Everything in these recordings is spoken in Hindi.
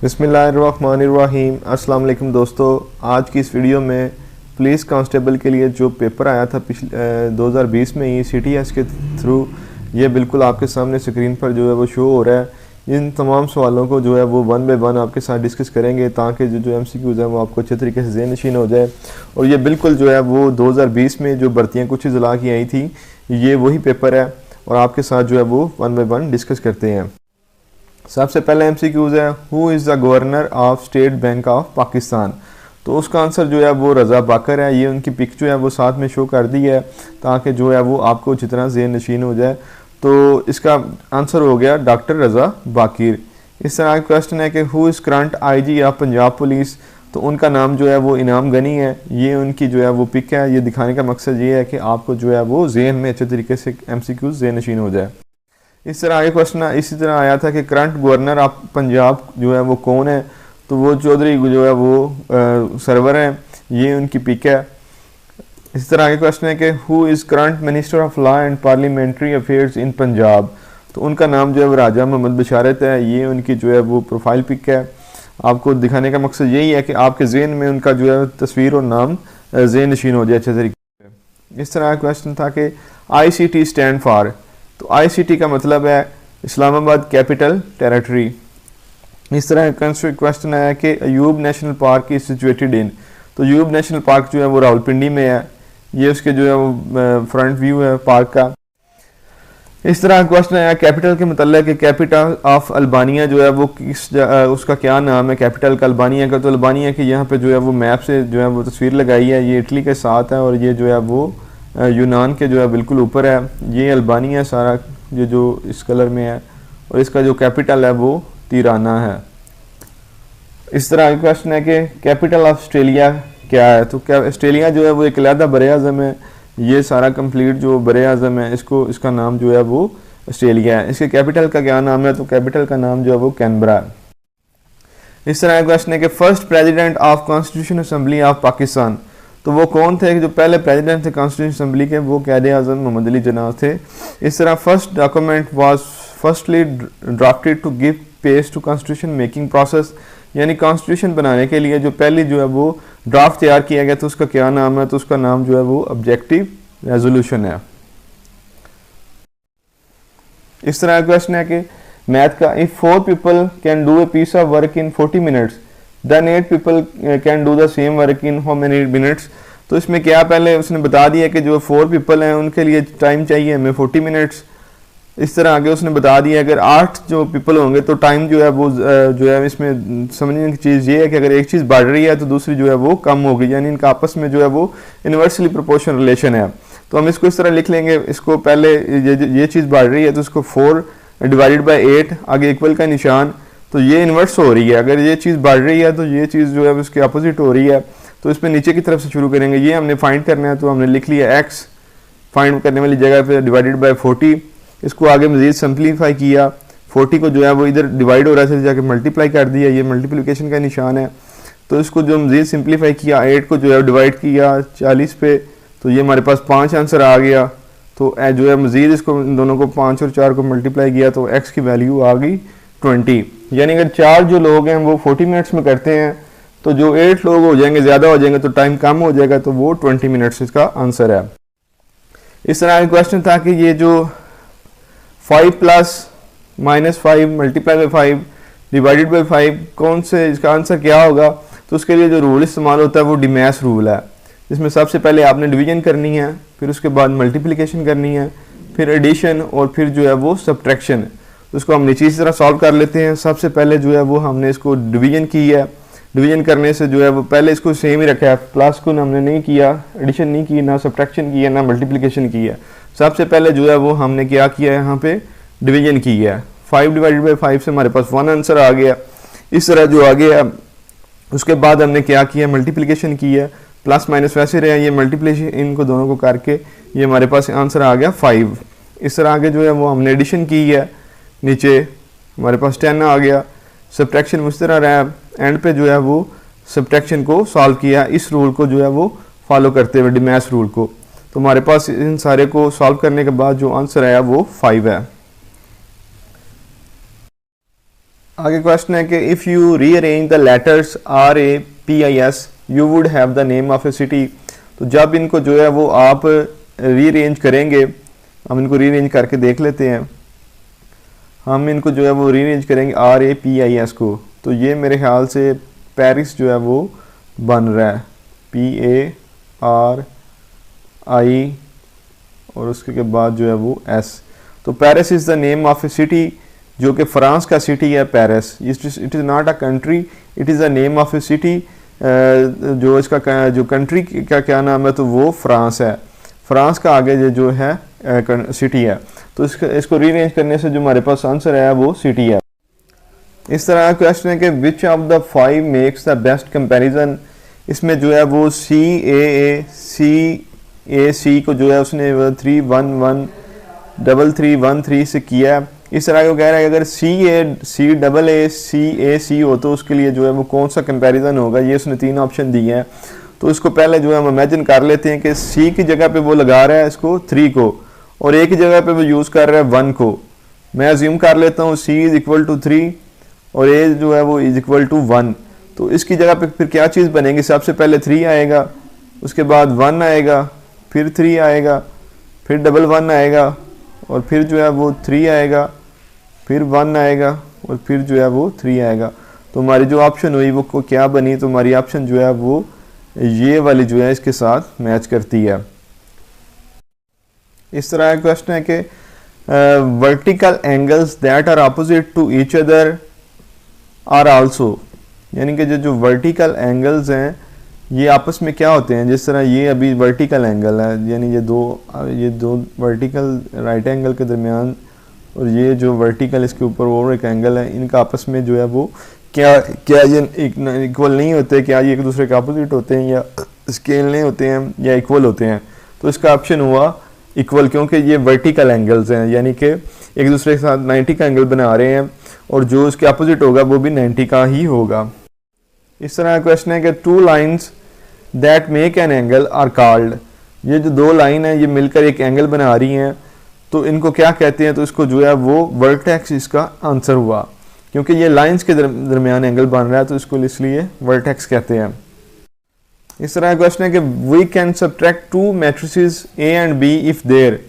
बिस्मिल्लाहिर्रहमानिर्रहीम। अस्सलाम वालेकुम दोस्तों, आज की इस वीडियो में पुलिस कांस्टेबल के लिए जो पेपर आया था पिछले 2020 में ही CTS के थ्रू, ये बिल्कुल आपके सामने स्क्रीन पर जो है वो शो हो रहा है। इन तमाम सवालों को जो है वो वन बाय वन आपके साथ डिस्कस करेंगे ताकि जो MCQs हैं वो आपको अच्छे तरीके से ज़हन नशीन हो जाए। और ये बिल्कुल जो है वो 2020 में जो भर्तियाँ कुछ ज़िला की आई थी, ये वही पेपर है और आपके साथ जो है वो वन बाय वन डिस्कस करते हैं। सबसे पहले MCQs है, who is the governor of state bank of Pakistan. तो उसका आंसर जो है वो रज़ा बाकर है। ये उनकी पिक जो है वो साथ में शो कर दी है ताकि जो है वो आपको जितना ज़हन नशीन हो जाए। तो इसका आंसर हो गया डॉक्टर रज़ा बाकिर। इस तरह का क्वेश्चन है कि who is current IG of Punjab police. तो उनका नाम जो है वो इनाम गनी है। ये उनकी जो है वो पिक है। ये दिखाने का मकसद ये है कि आपको जो है वो ज़हन में अच्छे तरीके से MCQs ज़हन नशीन हो जाए। इस तरह आगे क्वेश्चन इसी तरह आया था कि करंट गवर्नर ऑफ पंजाब जो है वो कौन है। तो वो चौधरी जो है वो सरवर है। ये उनकी पिक है। इस तरह आगे क्वेश्चन है कि who is current minister of law and parliamentary affairs in Punjab. तो उनका नाम जो है वो राजा मोहम्मद बशारत है। ये उनकी जो है वो प्रोफाइल पिक है। आपको दिखाने का मकसद यही है कि आपके ज़हन में उनका जो है तस्वीर और नाम ज़हन नशीन हो जाए अच्छे तरीके से। इस तरह क्वेश्चन था कि ICT स्टैंड फॉर। तो ICT का मतलब है इस्लामाबाद कैपिटल टेरिटरी। इस तरह क्वेश्चन आया कि Ayub national park is situated in. तो अयूब नेशनल पार्क जो है वो रावलपिंडी में है। ये उसके जो है वो फ्रंट व्यू है पार्क का। इस तरह क्वेश्चन आया कैपिटल के मतलब कि कैपिटल ऑफ अल्बानिया जो है वो किस उसका क्या नाम है कैपिटल का अल्बानिया का। तो अल्बानिया की यहाँ पे जो है वो मैप से जो है वो तस्वीर लगाई है। ये इटली के साथ है और ये जो है वो यूनान के जो है बिल्कुल ऊपर है। ये अल्बानिया सारा ये जो इस कलर में है और इसका जो कैपिटल है वो तिराना है। इस तरह क्वेश्चन है कि कैपिटल ऑफ ऑस्ट्रेलिया क्या है। तो क्या ऑस्ट्रेलिया जो है वो एक अलहदा बर-ए-आज़म है। ये सारा कंप्लीट जो बर-ए-आज़म है इसका नाम जो है वो ऑस्ट्रेलिया है। इसके कैपिटल का क्या नाम है। तो कैपिटल का नाम जो है वो कैनबरा है। इस तरह क्वेश्चन है कि first president of constitution assembly of Pakistan. तो वो कौन थे जो पहले प्रेसिडेंट थे कॉन्स्टिट्यूशन असेंबली के। वो क़ायद-ए-आज़म मोहम्मद अली जिन्ना थे। इस तरह first document was firstly drafted to give pace to constitution making process. यानी कॉन्स्टिट्यूशन बनाने के लिए जो पहली जो है वो ड्राफ्ट तैयार किया गया तो उसका क्या नाम है। तो उसका नाम जो है वो ऑब्जेक्टिव रेजोल्यूशन है। इस तरह क्वेश्चन है कि मैथ का, if 4 people can do a piece of work in 40 minutes then 8 people can do the same work in how many minutes. तो इसमें क्या पहले उसने बता दिया कि जो 4 पीपल हैं उनके लिए टाइम चाहिए हमें 40 मिनट्स। इस तरह आगे उसने बता दिया अगर 8 जो पीपल होंगे तो टाइम जो है वो जो है इसमें समझने की चीज़ ये है कि अगर एक चीज़ बढ़ रही है तो दूसरी जो है वो कम होगी। यानी इनका आपस में जो है वो इन्वर्सली प्रोपोर्शनल रिलेशन है। तो हम इसको इस तरह लिख लेंगे। इसको पहले ये चीज़ बढ़ रही है तो इसको 4 डिवाइडेड बाई 8 आगे इक्वल का निशान। तो ये इन्वर्स हो रही है। अगर ये चीज़ बढ़ रही है तो ये चीज़ जो है उसके अपोजिट हो रही है। तो इसमें नीचे की तरफ से शुरू करेंगे। ये हमने फाइंड करना है तो हमने लिख लिया x फाइंड करने वाली जगह पे डिवाइडेड बाय 40। इसको आगे मज़ीद सिंप्लीफाई किया। 40 को जो है वो इधर डिवाइड हो रहा है जाके मल्टीप्लाई कर दिया। ये मल्टीप्लिकेशन का निशान है। तो इसको जो मज़ीद सिंप्लीफाई किया 8 को जो है डिवाइड किया 40 पे। तो ये हमारे पास 5 आंसर आ गया। तो जो है मज़ीद इसको इन दोनों को 5 और 4 को मल्टीप्लाई किया तो x की वैल्यू आ गई 20। यानी अगर 4 जो लोग हैं वो 40 मिनट्स में करते हैं तो जो 8 लोग हो जाएंगे ज़्यादा हो जाएंगे तो टाइम कम हो जाएगा। तो वो 20 मिनट्स इसका आंसर है। इस तरह का क्वेश्चन था कि ये जो 5 plus -5 multiply by 5 divided by 5 कौन से इसका आंसर क्या होगा। तो उसके लिए जो रूल इस्तेमाल होता है वो डिमैस रूल है। जिसमें सबसे पहले आपने डिवीजन करनी है, फिर उसके बाद मल्टीप्लिकेशन करनी है, फिर एडिशन और फिर जो है वो सब्ट्रैक्शन। उसको हम नीचे इसी तरह सॉल्व कर लेते हैं। सबसे पहले जो है वो हमने इसको डिवीजन की है। डिवीजन करने से जो है वो पहले इसको सेम ही रखा है। प्लस को हमने नहीं किया, एडिशन नहीं की, ना सब्ट्रैक्शन की है, ना मल्टीप्लिकेशन की है। सबसे पहले जो है वो हमने क्या किया है यहाँ पे डिवीजन की है। 5 डिवाइडेड बाई 5 से हमारे पास 1 आंसर आ गया। इस तरह जो आ गया उसके बाद हमने क्या किया मल्टीप्लिकेशन की है। प्लस माइनस वैसे रहे, ये मल्टीप्लिकेशन इनको दोनों को करके ये हमारे पास आंसर आ गया 5। इस तरह आगे जो है वो हमने एडिशन की है। नीचे हमारे पास 10 आ गया। सब्ट्रैक्शन उस तरह रहा। एंड पे जो है वो सब्ट्रैक्शन को सॉल्व किया इस रूल को जो है वो फॉलो करते हुए डिमैस रूल को। तो हमारे पास इन सारे को सॉल्व करने के बाद जो आंसर आया वो 5 है। आगे क्वेश्चन है कि if you rearrange the letters RAPIS you would have the name of A city. तो जब इनको जो है वो आप रीअरेंज करेंगे, हम इनको रीअरेंज करके देख लेते हैं। हम इनको जो है वो रीअरेंज करेंगे RAPIS को, तो ये मेरे ख्याल से पेरिस जो है वो बन रहा है, PARI और उसके बाद जो है वो S। तो Paris is the name of A city, जो कि फ्रांस का सिटी है Paris. It is not a country, it is the name of A city. जो इसका जो कंट्री का क्या नाम है, तो वो फ्रांस है। फ्रांस का आगे ये जो है सिटी है। तो इसको रीअरेंज करने से जो हमारे पास आंसर है वो सिटी है। इस तरह क्वेश्चन है कि which of the 5 makes the best comparison. इसमें जो है वो CAC को जो है उसने 3113313 से किया है। इस तरह को कह रहा है कि अगर CAACAC हो तो उसके लिए जो है वो कौन सा कंपैरिजन होगा। ये उसने 3 ऑप्शन दिए हैं। तो इसको पहले जो है हम इमेजिन कर लेते हैं कि C की जगह पे वो लगा रहा है इसको 3 को, और A की जगह पे वो यूज़ कर रहा है 1 को। मैं अज्यूम कर लेता हूँ C इज़ इक्वल टू 3 और A जो है वो इज़ इक्वल टू 1। तो इसकी जगह पे फिर क्या चीज़ बनेगी, सबसे पहले 3 आएगा, उसके बाद 1 आएगा, फिर 3 आएगा, फिर डबल 1 आएगा, और फिर जो है वो 3 आएगा, फिर 1 आएगा, और फिर जो है वो 3 आएगा। तो हमारी जो ऑप्शन हुई वो क्या बनी, तो हमारी ऑप्शन जो है वो ये वाली जो है इसके साथ मैच करती है। इस तरह का क्वेश्चन है कि vertical angles that are opposite to each other are also, यानी कि जो वर्टिकल एंगल्स हैं ये आपस में क्या होते हैं। जिस तरह ये अभी वर्टिकल एंगल है, यानी ये दो वर्टिकल राइट एंगल के दरमियान, और ये जो वर्टिकल इसके ऊपर और एक एंगल है, इनका आपस में जो है वो क्या ये इक्वल नहीं होते, क्या ये एक दूसरे के अपोजिट होते हैं, या स्केल नहीं होते हैं, या इक्वल होते हैं। तो इसका ऑप्शन हुआ इक्वल, क्योंकि ये वर्टिकल एंगल्स हैं, यानी कि एक दूसरे के साथ 90 का एंगल बना रहे हैं, और जो इसके अपोजिट होगा वो भी 90 का ही होगा। इस तरह का क्वेश्चन है कि 2 lines that make an angle are called. ये जो 2 लाइन है ये मिलकर एक एंगल बना रही हैं, तो इनको क्या कहते हैं। तो इसको जो है वो वर्टेक्स इसका आंसर हुआ, क्योंकि ये लाइंस के दरमियान एंगल बन रहा है, तो इसको इसलिए वर्टेक्स कहते हैं। इस तरह का क्वेश्चन है कि we can subtract 2 matrices A and B if there.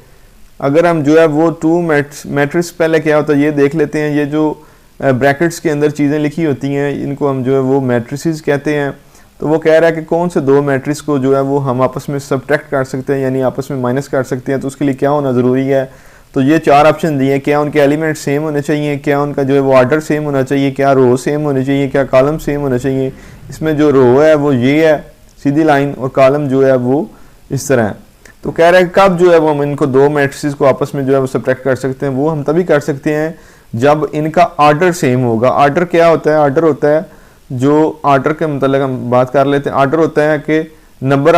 अगर हम जो है वो 2 मैट्रिक्स, पहले क्या होता है ये देख लेते हैं। ये जो ब्रैकेट्स के अंदर चीज़ें लिखी होती हैं इनको हम जो है वो मैट्रिसेस कहते हैं। तो वो कह रहा है कि कौन से 2 मैट्रिक्स को जो है वो हम आपस में सब्ट्रैक्ट कर सकते हैं, यानी आपस में माइनस कर सकते हैं। तो उसके लिए क्या होना ज़रूरी है। तो ये 4 ऑप्शन दिए, क्या उनके एलिमेंट सेम होने चाहिए, क्या उनका जो है वो ऑर्डर सेम होना चाहिए, क्या रो सेम होने चाहिए, क्या कॉलम सेम होना चाहिए। इसमें जो रो है वो ये है सीधी लाइन, और कॉलम जो है वो इस तरह है। तो कह रहा है कब जो है वो हम इनको 2 मैट्रिसेस को आपस में जो है वो सब्ट्रैक्ट कर सकते हैं। वो हम तभी कर सकते हैं जब इनका ऑर्डर सेम होगा। ऑर्डर क्या होता है, ऑर्डर होता है, जो ऑर्डर के मतलब हम बात कर लेते हैं। ऑर्डर होता है कि number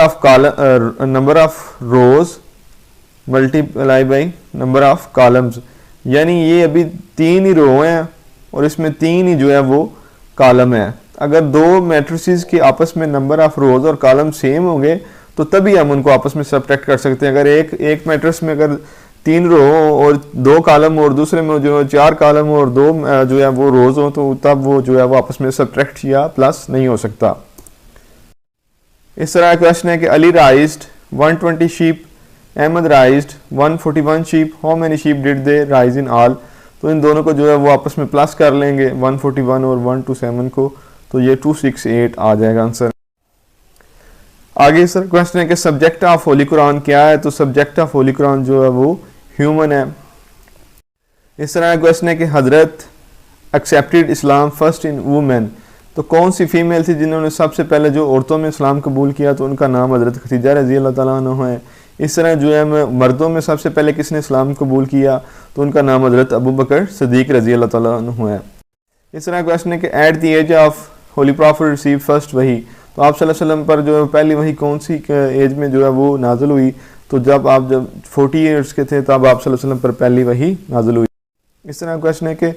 of rose multiply by number of columns, यानी ये अभी 3 ही रो हैं और इसमें 3 ही जो है वो कॉलम है। अगर 2 मैट्रिसेस के आपस में नंबर ऑफ रोज और कॉलम सेम होंगे तो तभी हम उनको आपस में सब्ट्रैक्ट कर सकते हैं। अगर एक मैट्रिक्स में अगर 3 रो और 2 कॉलम और दूसरे में जो 4 कॉलम और 2 जो है वो रोज हो, तो तब वो जो है वो आपस में सब्ट्रैक्ट या प्लस नहीं हो सकता। इस तरह का क्वेश्चन है कि Ali raised 120 sheep, Ahmad raised 141 sheep, how many sheep did they raise in all. तो इन दोनों को जो है वो आपस में प्लस कर लेंगे 141 और 127 को, तो ये 268 आ जाएगा आंसर। आगे सर क्वेश्चन है कि सब्जेक्ट ऑफ होली कुरान क्या है। तो सब्जेक्ट ऑफ होली कुरान जो है वो ह्यूमन है। इस तरह का क्वेश्चन है कि हजरत accepted Islam first in women. तो कौन सी फीमेल थी जिन्होंने सबसे पहले जो औरतों में इस्लाम कबूल किया, तो उनका नाम हजरत खदीजा रज़ी अल्लाह ताला अन्हा है। इस तरह जो है मर्दों में सबसे पहले किसने इस्लाम कबूल किया, तो उनका नाम हजरत अबू बकर सिद्दीक रज़ी अल्लाह ताला अन्हु है। इस तरह क्वेश्चन है कि at the age of holy prophet receive first वही। तो आप सल्लल्लाहु अलैहि वसल्लम पर जो है पहली वही कौन सी एज में जो है वो नाजिल हुई। तो जब 40 ईयर्स के थे तब आप सल्लल्लाहु अलैहि वसल्लम पर पहली वही नाजिल हुई। इस तरह क्वेश्चन है कि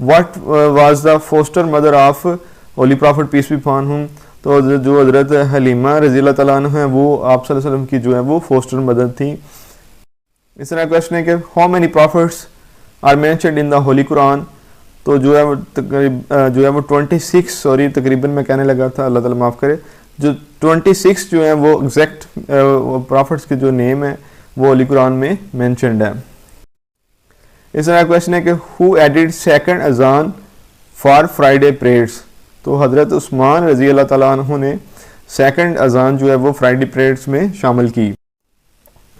what was the foster mother of holy prophet peace be upon him. तो जो हजरत हलीमा रज़ी अल्लाह ताला अन्हा है वो आप सल्लल्लाहु अलैहि वसल्लम की जो है वो फोस्टर मदर थी। इस तरह क्वेश्चन है कि how many prophets are mentioned in the holy Quran. तो जो है वो जो है वो 26 सॉरी तकरीबन मैं कहने लगा था, अल्लाह ताला माफ़ करे, जो 26 जो है वो एग्जैक्ट प्रॉफिट्स के जो नेम है वो अली कुरान में मेंशन्ड है। इस तरह क्वेश्चन है कि हु एडिड सेकंड अजान फॉर फ्राइडे प्रेयर्स, तो हज़रत उस्मान रज़ी अल्लाह ताला अन्हु ने सेकंड अजान जो है वो फ्राइडे प्रेयर्स में शामिल की।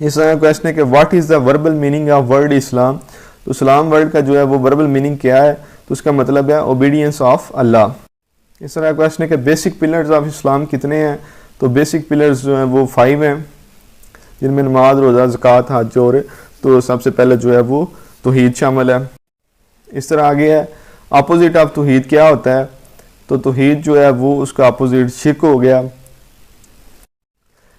इस तरह क्वेश्चन है कि what is the verbal meaning of word Islam, तो इस्लाम वर्ड का जो है वो वर्बल मीनिंग क्या है, तो उसका मतलब है ओबीडियंस ऑफ अल्लाह। इस तरह क्वेश्चन है कि बेसिक पिलर्स ऑफ इस्लाम कितने हैं, तो बेसिक पिलर्स जो हैं वो 5 हैं, जिनमें नमाज, रोज़ा, ज़कात, हज और तो सबसे पहले जो है वो तौहीद शामिल है। इस तरह आगे है अपोजिट ऑफ तौहीद क्या होता है, तो तौहीद जो है वो उसका अपोजिट शिर्क हो गया।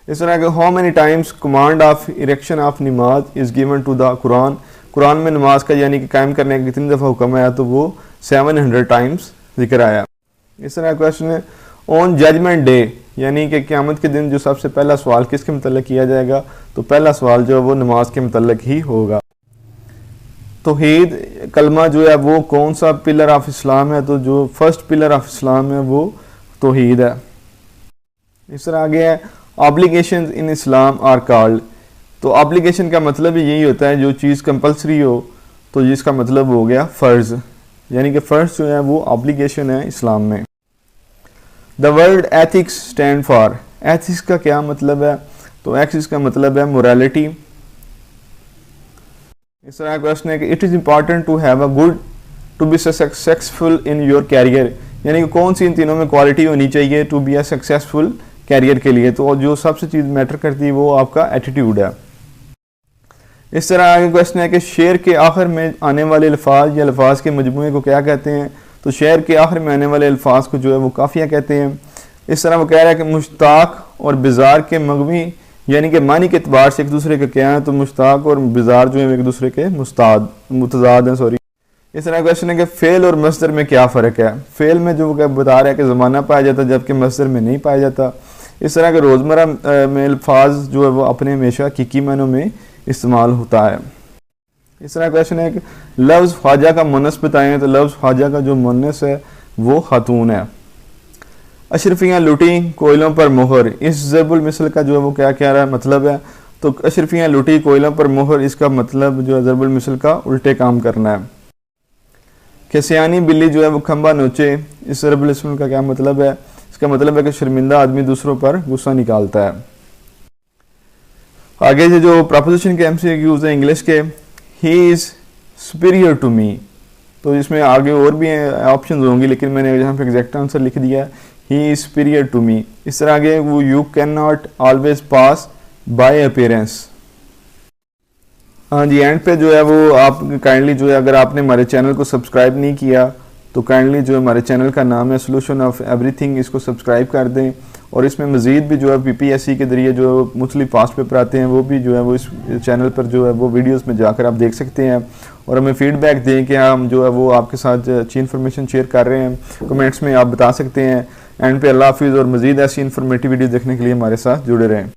इस तरह के how many times command of erection of namaz is given to the Quran, Quran में नमाज का यानी कि कायम करने का कितनी दफ़ा हुक्म आया, तो वो 700 टाइम्स जिक्र आया। इस तरह क्वेश्चन है ऑन जजमेंट डे, यानी कि क़यामत के दिन जो सबसे पहला सवाल किसके मतलब किया जाएगा, तो पहला सवाल जो है वो नमाज के मतलब ही होगा। तौहीद कलमा जो है वो कौन सा पिलर ऑफ इस्लाम है, तो जो फर्स्ट पिलर ऑफ इस्लाम है वो तौहीद है। इस तरह आगे है obligation in Islam are called, तो ऑब्लिगेशन का मतलब यही होता है जो चीज़ कंपलसरी हो, तो जिसका मतलब हो गया फ़र्ज़, यानी कि फ़र्ज़ जो है वो ऑब्लिगेशन है इस्लाम में। The word ethics stand for, ethics का क्या मतलब है, तो एथिक्स का मतलब है मोरालिटी। इस तरह क्वेश्चन है कि it is important to have a good to be successful in your career, यानी कि कौन सी इन तीनों में क्वालिटी होनी चाहिए to be a successful career के लिए, तो जो सबसे चीज़ मैटर करती है वो आपका एटीट्यूड है। इस तरह आगे क्वेश्चन है कि शेर के आखिर में आने वाले अल्फाज या अल्फाज के मजमूए को क्या कहते हैं, तो शेर के आखिर में आने वाले अल्फाज को जो है वो काफ़िया कहते हैं। इस तरह वो कह रहा है कि मुश्ताक और बिजार के मगवी यानी कि मानी के एतबार से एक दूसरे का क्या है, तो मुश्ताक और बिजार जो है एक दूसरे के मुतजाद हैं सॉरी। इस तरह क्वेश्चन है कि फ़ेल और मस्दर में क्या फ़र्क है, फ़ेल में जो बता रहा है कि ज़माना पाया जाता है जबकि मस्दर में नहीं पाया जाता। इस तरह के रोज़मर्रा में अल्फाज जो है वो अपने हमेशा हकीकी मानों में इस्तेमाल होता है। इस तरह क्वेश्चन है कि लफ्ज़ ख्वाजा का मुन्नस बताएं, तो लफ्ज़ ख्वाजा का जो मुन्नस है वो खातून है। अशरफियाँ लुटी कोयलों पर मोहर, इस ज़रबुल मिसल का जो है वो क्या कह रहा है मतलब है, तो अशरफियाँ लुटी कोयलों पर मोहर, इसका मतलब जो है ज़रबुल मिसल का उल्टे काम करना है। कि सियानी बिल्ली जो है वो खंबा नोचे, इस ज़रबुल मिसल का क्या मतलब है, इसका मतलब है कि शर्मिंदा आदमी दूसरों पर गुस्सा निकालता है। आगे से जो प्रपोजिशन के एमसीक्यूज़ हैं इंग्लिश के, he is superior to me, तो इसमें आगे और भी ऑप्शंस होंगी लेकिन मैंने यहाँ पे एग्जैक्ट आंसर लिख दिया है, he is superior to me. इस तरह आगे वो you can not always pass by appearance. हाँ जी, एंड पे जो है वो आप काइंडली जो है अगर आपने हमारे चैनल को सब्सक्राइब नहीं किया तो काइंडली जो हमारे चैनल का नाम है सोल्यूशन ऑफ एवरीथिंग, इसको सब्सक्राइब कर दें। और इसमें मज़ीद भी जो है पीपीएससी के ज़रिए जो मुख्तलिफ पास्ट पेपर आते हैं वो भी जो है वो इस चैनल पर जो है वो वीडियोस में जाकर आप देख सकते हैं और हमें फीडबैक दें कि हम जो है वो आपके साथ अच्छी इन्फॉर्मेशन शेयर कर रहे हैं। कमेंट्स में आप बता सकते हैं। एंड पे अल्लाह हाफिज़ और मज़ीद ऐसी इन्फॉर्मेटिव वीडियो देखने के लिए हमारे साथ जुड़े रहें।